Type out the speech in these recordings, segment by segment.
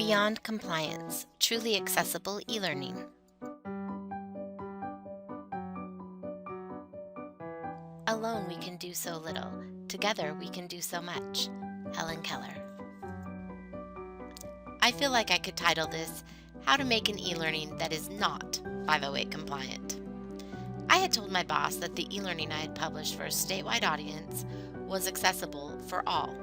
Beyond compliance, truly accessible e-learning. Alone we can do so little. Together we can do so much. Helen Keller. I feel like I could title this, How to Make an E-Learning That Is Not 508 Compliant. I had told my boss that the e-learning I had published for a statewide audience was accessible for all.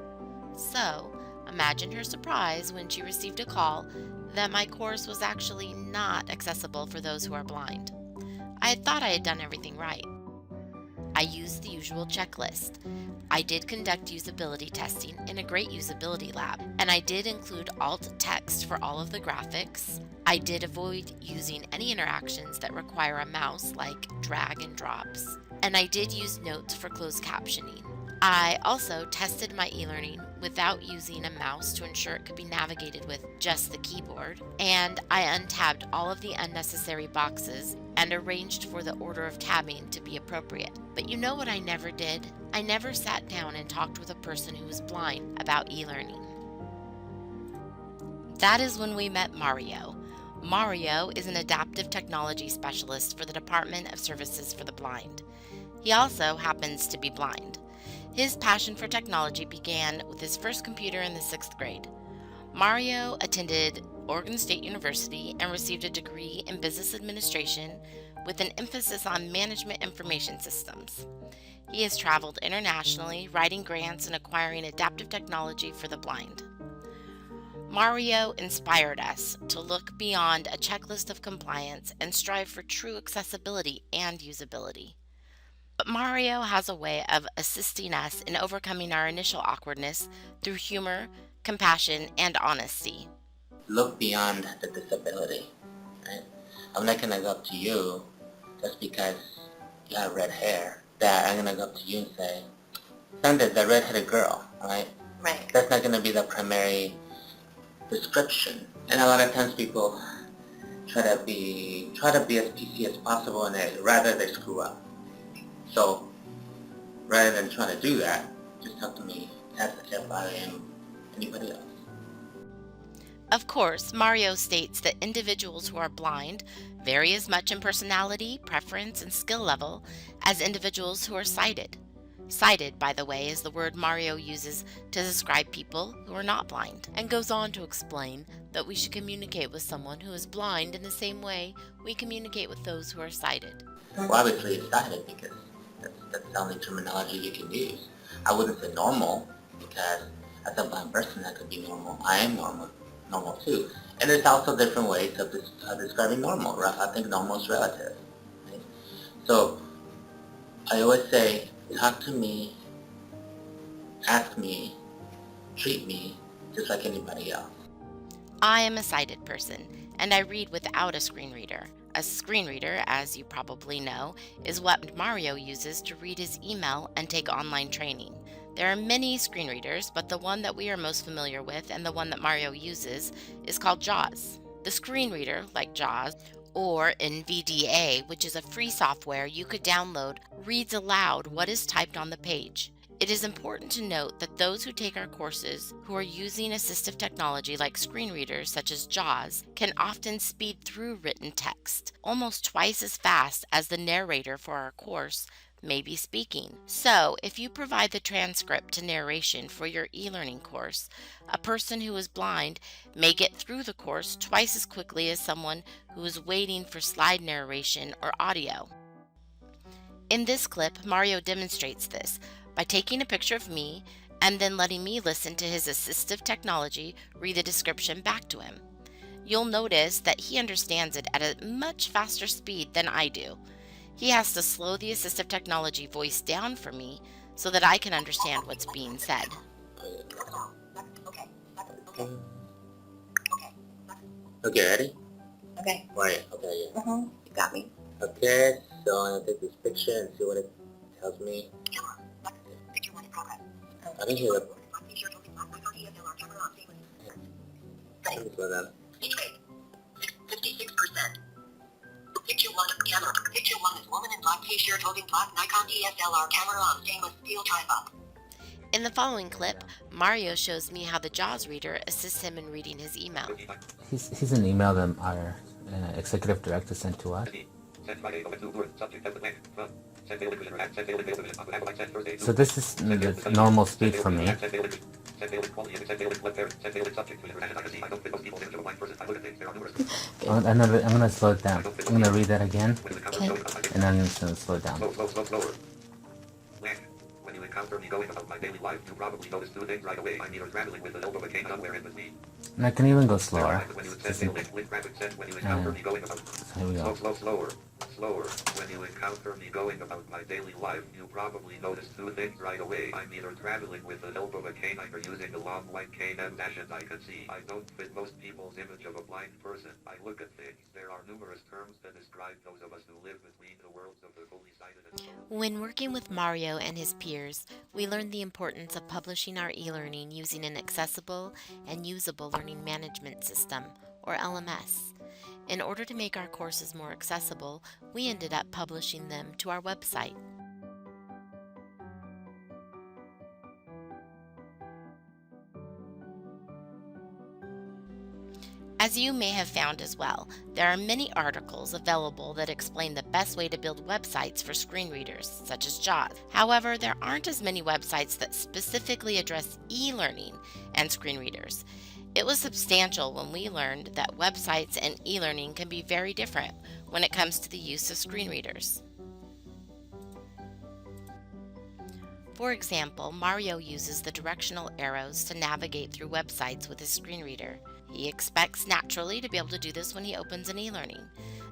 So, imagine her surprise when she received a call that my course was actually not accessible for those who are blind. I had thought I had done everything right. I used the usual checklist. I did conduct usability testing in a great usability lab, and I did include alt text for all of the graphics. I did avoid using any interactions that require a mouse like drag and drops, and I did use notes for closed captioning. I also tested my e-learning without using a mouse to ensure it could be navigated with just the keyboard, and I untabbed all of the unnecessary boxes and arranged for the order of tabbing to be appropriate. But you know what I never did? I never sat down and talked with a person who was blind about e-learning. That is when we met Mario. Mario is an adaptive technology specialist for the Department of Services for the Blind. He also happens to be blind. His passion for technology began with his first computer in the 6th grade. Mario attended Oregon State University and received a degree in business administration with an emphasis on management information systems. He has traveled internationally, writing grants and acquiring adaptive technology for the blind. Mario inspired us to look beyond a checklist of compliance and strive for true accessibility and usability. But Mario has a way of assisting us in overcoming our initial awkwardness through humor, compassion, and honesty. Look beyond the disability, right? I'm not gonna go up to you just because you have red hair, that I'm gonna go up to you and say, Sandra, the red-headed girl, right? Right. That's not gonna be the primary description. And a lot of times people try to be as PC as possible, and rather they screw up. So rather than trying to do that, just talk to me as if I am anybody else. Of course, Mario states that individuals who are blind vary as much in personality, preference, and skill level as individuals who are sighted. Sighted, by the way, is the word Mario uses to describe people who are not blind, and goes on to explain that we should communicate with someone who is blind in the same way we communicate with those who are sighted. Well, obviously it's sighted because that's the only terminology you can use. I wouldn't say normal because as a blind person that could be normal. I am normal too. And there's also different ways of describing normal. Right? I think normal is relative. Right? So I always say, talk to me, ask me, treat me just like anybody else. I am a sighted person, and I read without a screen reader. A screen reader, as you probably know, is what Mario uses to read his email and take online training. There are many screen readers, but the one that we are most familiar with and the one that Mario uses is called JAWS. The screen reader, like JAWS, or NVDA, which is a free software you could download, reads aloud what is typed on the page. It is important to note that those who take our courses who are using assistive technology like screen readers such as JAWS can often speed through written text almost twice as fast as the narrator for our course may be speaking. So, if you provide the transcript to narration for your e-learning course, a person who is blind may get through the course twice as quickly as someone who is waiting for slide narration or audio. In this clip, Mario demonstrates this by taking a picture of me and then letting me listen to his assistive technology read the description back to him. You'll notice that he understands it at a much faster speed than I do. He has to slow the assistive technology voice down for me so that I can understand what's being said. Okay, ready? Okay. Right, okay, yeah. You got me. Okay, so I'm going to take this picture and see what it tells me. I can hear it. Let me slow down. 56%. Picture 1 of camera. Picture 1 is woman in black t-shirt holding black Nikon DSLR camera on stainless steel tripod. In the following clip, Mario shows me how the JAWS reader assists him in reading his email. He's an email that our executive director sent to us. So this is the normal speed for me. I'm gonna slow it down. I'm gonna read that again, Okay. and then I'm just gonna slow it down. When you encounter me going about my daily life, you probably notice two things right away. I'm either traveling with an elbow of a cane somewhere in between. And I can even go slower. When you encounter me going about So here we go. slower. When you encounter me going about my daily life, you probably notice two things right away. I'm either traveling with the help of a cane or using a long white cane as I can see. I don't fit most people's image of a blind person. I look at things. There are numerous terms that describe those of us who live between the worlds of the fully sighted and so. When working with Mario and his peers, we learned the importance of publishing our e-learning using an accessible and usable learning management system, or LMS. In order to make our courses more accessible, we ended up publishing them to our website. As you may have found as well, there are many articles available that explain the best way to build websites for screen readers, such as JAWS. However, there aren't as many websites that specifically address e-learning and screen readers. It was substantial when we learned that websites and e-learning can be very different when it comes to the use of screen readers. For example, Mario uses the directional arrows to navigate through websites with his screen reader. He expects naturally to be able to do this when he opens an e-learning.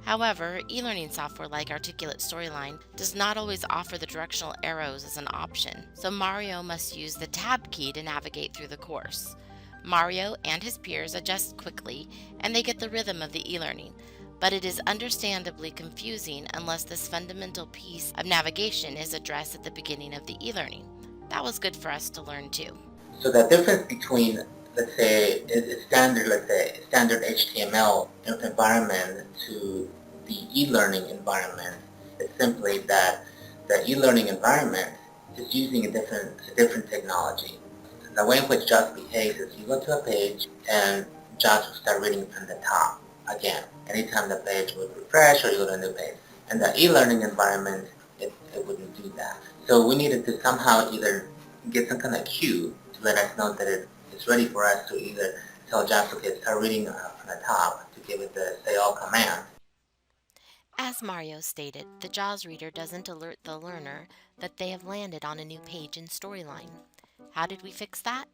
However, e-learning software like Articulate Storyline does not always offer the directional arrows as an option, so Mario must use the tab key to navigate through the course. Mario and his peers adjust quickly and they get the rhythm of the e-learning, but it is understandably confusing unless this fundamental piece of navigation is addressed at the beginning of the e-learning. That was good for us to learn too. So the difference between, let's say, standard HTML environment to the e-learning environment is simply that the e-learning environment is using a different technology. The way in which JAWS behaves is you go to a page and JAWS will start reading from the top again. Anytime the page would refresh or you go to a new page. And the e-learning environment, it wouldn't do that. So we needed to somehow either get some kind of cue to let us know that it's ready for us to either tell JAWS, okay, start reading from the top, to give it the say all command. As Mario stated, the JAWS reader doesn't alert the learner that they have landed on a new page in Storyline. How did we fix that?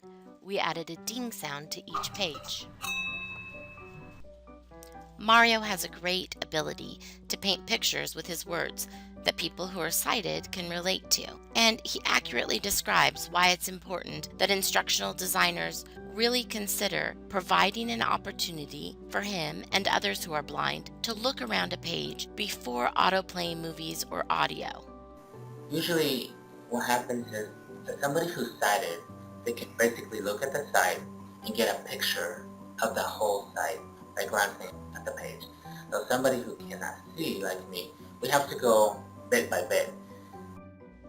We added a ding sound to each page. Mario has a great ability to paint pictures with his words that people who are sighted can relate to, and he accurately describes why it's important that instructional designers really consider providing an opportunity for him and others who are blind to look around a page before auto-playing movies or audio. Usually what happens is that somebody who's sighted, they can basically look at the site and get a picture of the whole site by glancing at the page. So somebody who cannot see, like me, we have to go bit by bit.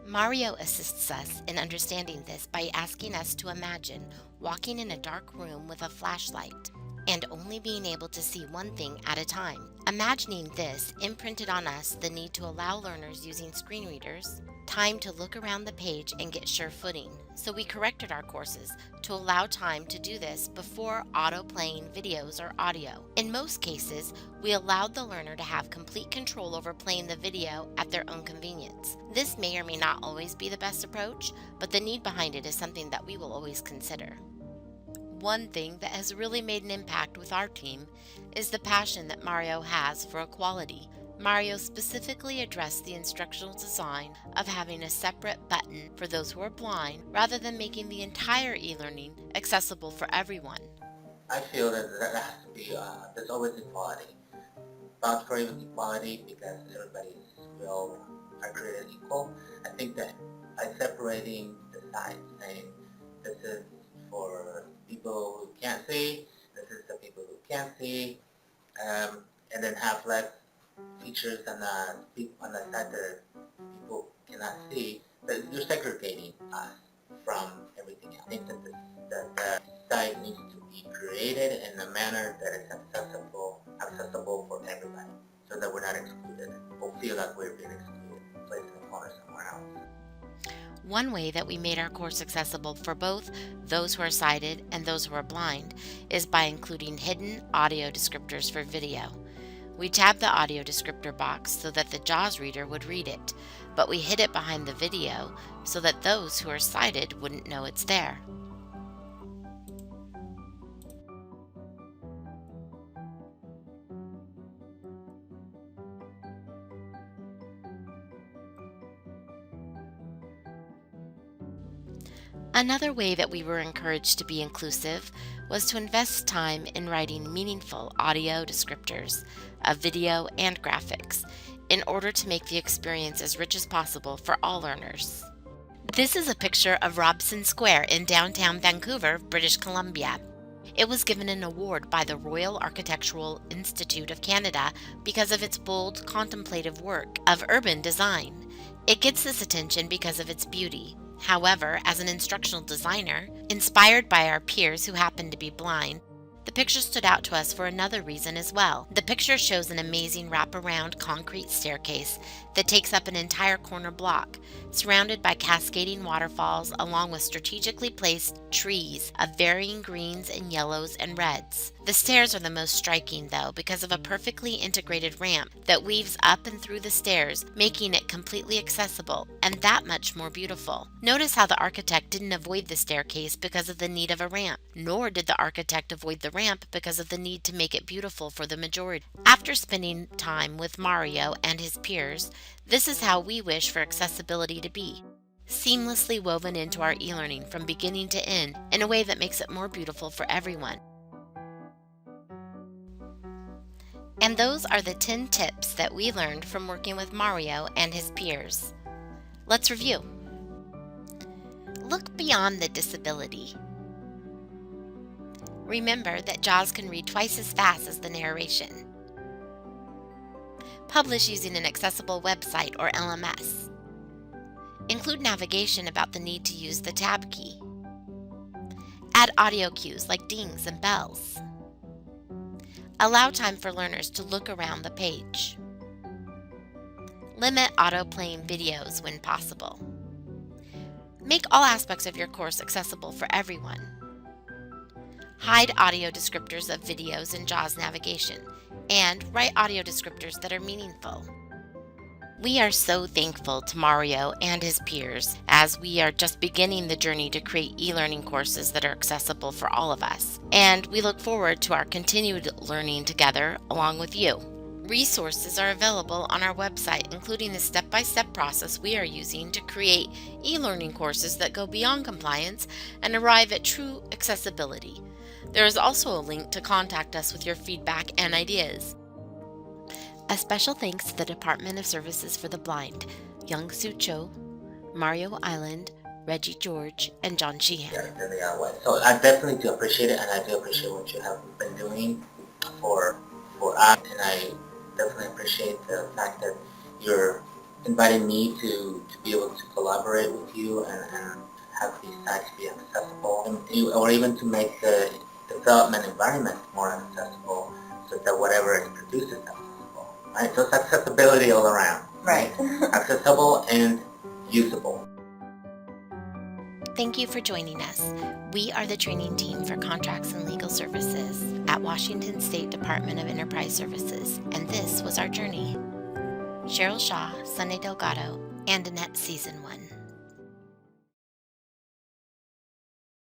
Mario assists us in understanding this by asking us to imagine walking in a dark room with a flashlight and only being able to see one thing at a time. Imagining this imprinted on us the need to allow learners using screen readers time to look around the page and get sure footing. So we corrected our courses to allow time to do this before auto-playing videos or audio. In most cases, we allowed the learner to have complete control over playing the video at their own convenience. This may or may not always be the best approach, but the need behind it is something that we will always consider. One thing that has really made an impact with our team is the passion that Mario has for equality. Mario specifically addressed the instructional design of having a separate button for those who are blind rather than making the entire e-learning accessible for everyone. I feel that there has to be, there's always equality. Vouch for equality because we all are created equal. I think that by separating the sides, saying this is for people who can't see, this is the people who can see, and then have less features on the side that people cannot see, but you're segregating us from a manner that is accessible for everybody, so that we're not excluded or feel like we're being excluded, placed in a corner somewhere else. One way that we made our course accessible for both those who are sighted and those who are blind is by including hidden audio descriptors for video. We tabbed the audio descriptor box so that the JAWS reader would read it, but we hid it behind the video so that those who are sighted wouldn't know it's there. Another way that we were encouraged to be inclusive was to invest time in writing meaningful audio descriptors of video and graphics in order to make the experience as rich as possible for all learners. This is a picture of Robson Square in downtown Vancouver, British Columbia. It was given an award by the Royal Architectural Institute of Canada because of its bold, contemplative work of urban design. It gets this attention because of its beauty. However, as an instructional designer, inspired by our peers who happen to be blind, the picture stood out to us for another reason as well. The picture shows an amazing wraparound concrete staircase that takes up an entire corner block, surrounded by cascading waterfalls along with strategically placed trees of varying greens and yellows and reds. The stairs are the most striking though because of a perfectly integrated ramp that weaves up and through the stairs, making it completely accessible and that much more beautiful. Notice how the architect didn't avoid the staircase because of the need of a ramp, nor did the architect avoid the ramp because of the need to make it beautiful for the majority. After spending time with Mario and his peers, this is how we wish for accessibility to be. Seamlessly woven into our e-learning from beginning to end in a way that makes it more beautiful for everyone. And those are the 10 tips that we learned from working with Mario and his peers. Let's review. Look beyond the disability. Remember that JAWS can read twice as fast as the narration. Publish using an accessible website or LMS. Include navigation about the need to use the tab key. Add audio cues like dings and bells. Allow time for learners to look around the page. Limit auto-playing videos when possible. Make all aspects of your course accessible for everyone. Hide audio descriptors of videos in JAWS navigation, and write audio descriptors that are meaningful. We are so thankful to Mario and his peers as we are just beginning the journey to create e-learning courses that are accessible for all of us, and we look forward to our continued learning together along with you. Resources are available on our website, including the step-by-step process we are using to create e-learning courses that go beyond compliance and arrive at true accessibility. There is also a link to contact us with your feedback and ideas. A special thanks to the Department of Services for the Blind, Young Soo Cho, Mario Island, Reggie George, and John Sheehan. Yes, in the way. So I definitely do appreciate it, and I do appreciate what you have been doing for us, and I definitely appreciate the fact that you're inviting me to be able to collaborate with you and have these sites be accessible, or even to make the development environment more accessible so that whatever is produced is accessible, right? So it's accessibility all around. Right. Accessible and usable. Thank you for joining us. We are the training team for Contracts and Legal Services at Washington State Department of Enterprise Services, and this was our journey. Cheryl Shaw, Sunny Delgado, and Annette Season 1.